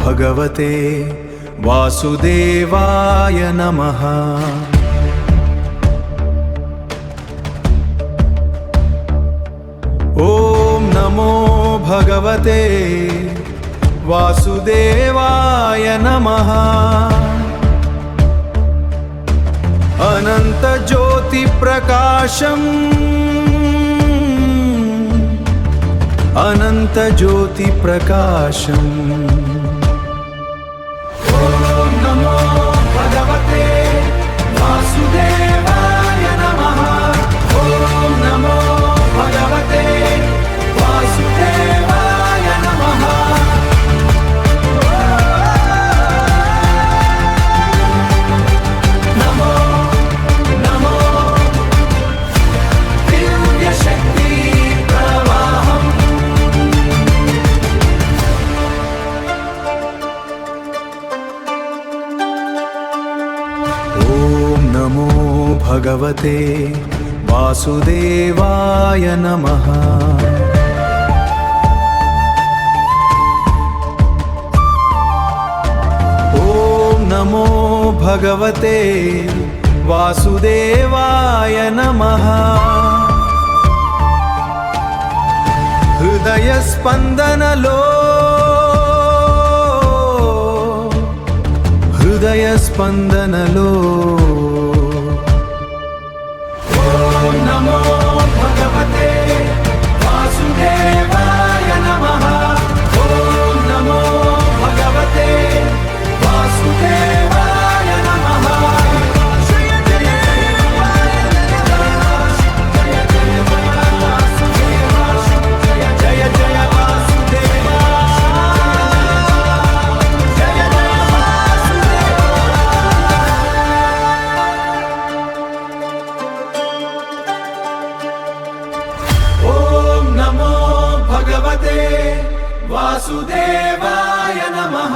भगवते वासुदेवाय नमः। ॐ नमो भगवते वासुदेवाय नमः। अनंत ज्योति प्रकाशम अनंत ज्योति प्रकाशम। ओम नमो भगवते वासुदेवाय नमः। ओम नमो भगवते वासुदेवाय नमः। भगवते वासुदेवाय नमः। ॐ नमो भगवते वासुदेवाय नमः। हृदय स्पंदनलो हृदय स्पंदनलो। ओम नमो भगवते वासुदेवाय नमः। ओम नमो भगवते वासुदेवाय नमः। जय जय जय जय वासुदेवा। भगवते वासुदेवाय नमः।